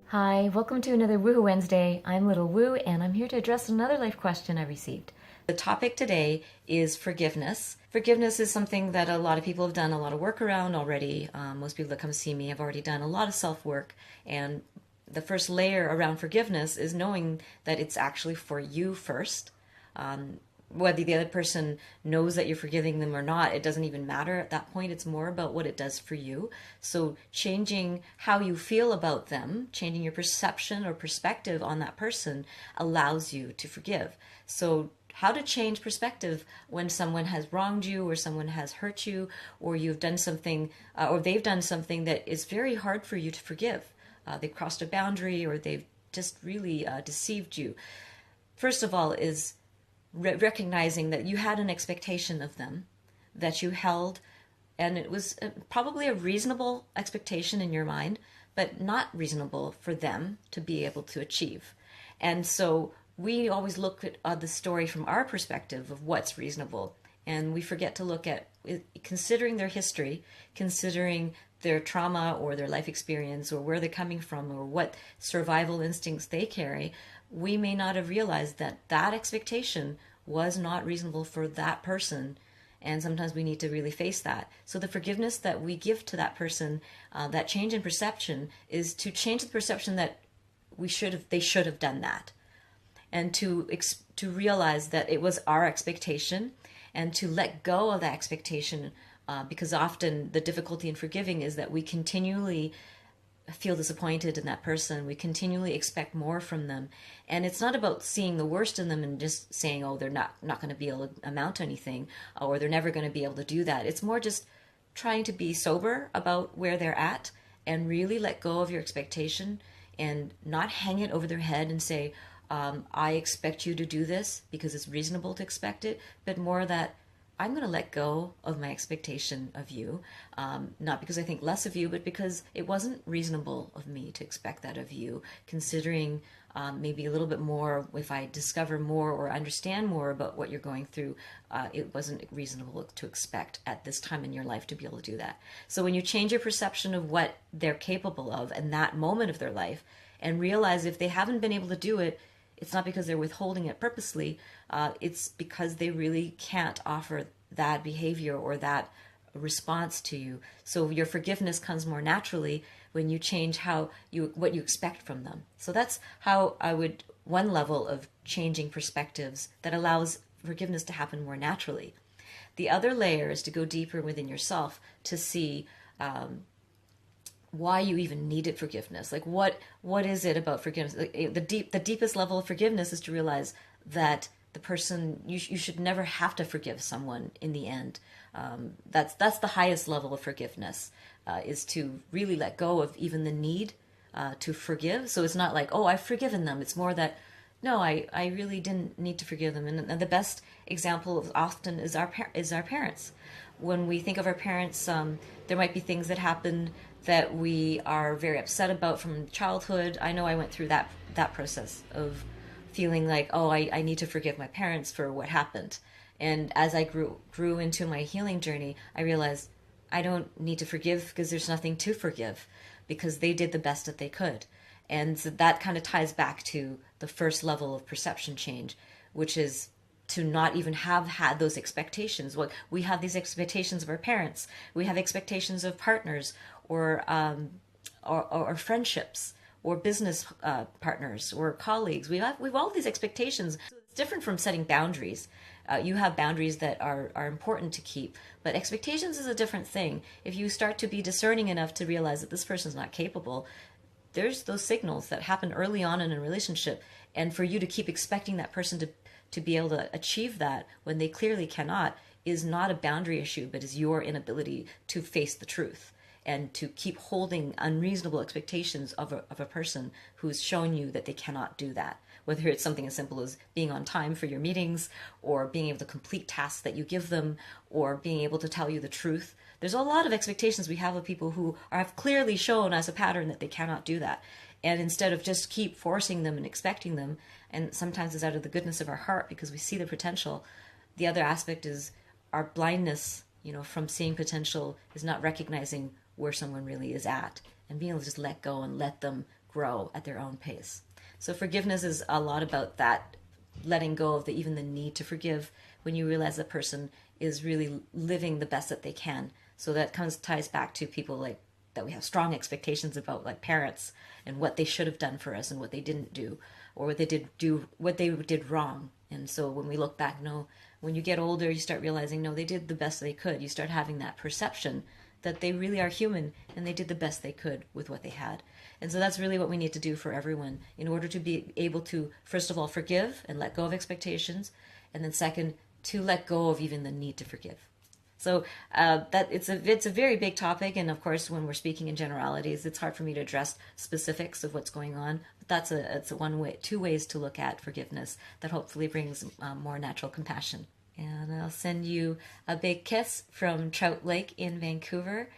Hi, welcome to another Woohoo Wednesday. I'm Little Woo, and I'm here to address another life question I received. The topic today is forgiveness. Forgiveness is something that a lot of people have done a lot of work around already. Most people that come see me have already done a lot of self-work, and the first layer around forgiveness is knowing that it's actually for you first. Whether the other person knows that you're forgiving them or not, it doesn't even matter at that point. It's more about what it does for you. So changing how you feel about them, changing your perception or perspective on that person allows you to forgive. So how to change perspective when someone has wronged you or someone has hurt you or you've done something or they've done something that is very hard for you to forgive. They've crossed a boundary or they've just really deceived you. First of all is recognizing that you had an expectation of them that you held, and it was probably a reasonable expectation in your mind, but not reasonable for them to be able to achieve. And so we always look at the story from our perspective of what's reasonable, and we forget to look at considering their history, considering their trauma or their life experience or where they're coming from or what survival instincts they carry. We may not have realized that that expectation was not reasonable for that person, and sometimes we need to really face that. So the forgiveness that we give to that person, that change in perception, is to change the perception that they should have done that, and to realize that it was our expectation, and to let go of that expectation, because often the difficulty in forgiving is that we continually feel disappointed in that person. We continually expect more from them. And it's not about seeing the worst in them and just saying, oh, they're not going to be able to amount to anything, or they're never going to be able to do that. It's more just trying to be sober about where they're at and really let go of your expectation and not hang it over their head and say, I expect you to do this because it's reasonable to expect it, but more that I'm going to let go of my expectation of you, not because I think less of you, but because it wasn't reasonable of me to expect that of you, considering maybe a little bit more, if I discover more or understand more about what you're going through, it wasn't reasonable to expect at this time in your life to be able to do that. So when you change your perception of what they're capable of in that moment of their life, and realize if they haven't been able to do it, it's not because they're withholding it purposely. It's because they really can't offer that behavior or that response to you. So your forgiveness comes more naturally when you change what you expect from them. So that's how one level of changing perspectives that allows forgiveness to happen more naturally. The other layer is to go deeper within yourself to see why you even needed forgiveness. Like what is it about forgiveness? The deepest level of forgiveness is to realize that the person, you should never have to forgive someone in the end. That's the highest level of forgiveness, is to really let go of even the need to forgive. So it's not like, oh, I've forgiven them. It's more that, no, I really didn't need to forgive them. And the best example often is our parents. When we think of our parents, there might be things that happened that we are very upset about from childhood. I know I went through that process of feeling like, oh, I need to forgive my parents for what happened. And as I grew into my healing journey, I realized I don't need to forgive because there's nothing to forgive, because they did the best that they could. And so that kind of ties back to the first level of perception change, which is to not even have had those expectations. We have these expectations of our parents. We have expectations of partners or friendships or business partners or colleagues. We have all these expectations. So it's different from setting boundaries. You have boundaries that are important to keep, but expectations is a different thing. If you start to be discerning enough to realize that this person's not capable, there's those signals that happen early on in a relationship, and for you to keep expecting that person to be able to achieve that when they clearly cannot is not a boundary issue, but is your inability to face the truth and to keep holding unreasonable expectations of a person who's shown you that they cannot do that. Whether it's something as simple as being on time for your meetings, or being able to complete tasks that you give them, or being able to tell you the truth. There's a lot of expectations we have of people who have clearly shown us a pattern that they cannot do that. And instead of just keep forcing them and expecting them, and sometimes it's out of the goodness of our heart because we see the potential, the other aspect is our blindness, from seeing potential, is not recognizing where someone really is at, and being able to just let go and let them grow at their own pace. So forgiveness is a lot about that, letting go of even the need to forgive when you realize the person is really living the best that they can. So that ties back to people like that we have strong expectations about, like parents, and what they should have done for us and what they didn't do, or what they did wrong. And so when we look back, no, when you get older, you start realizing, no, they did the best they could. You start having that perception that they really are human and they did the best they could with what they had. And so that's really what we need to do for everyone in order to be able to, first of all, forgive and let go of expectations, and then second, to let go of even the need to forgive. So that it's a very big topic, and of course, when we're speaking in generalities, it's hard for me to address specifics of what's going on. But it's two ways to look at forgiveness that hopefully brings more natural compassion. And I'll send you a big kiss from Trout Lake in Vancouver.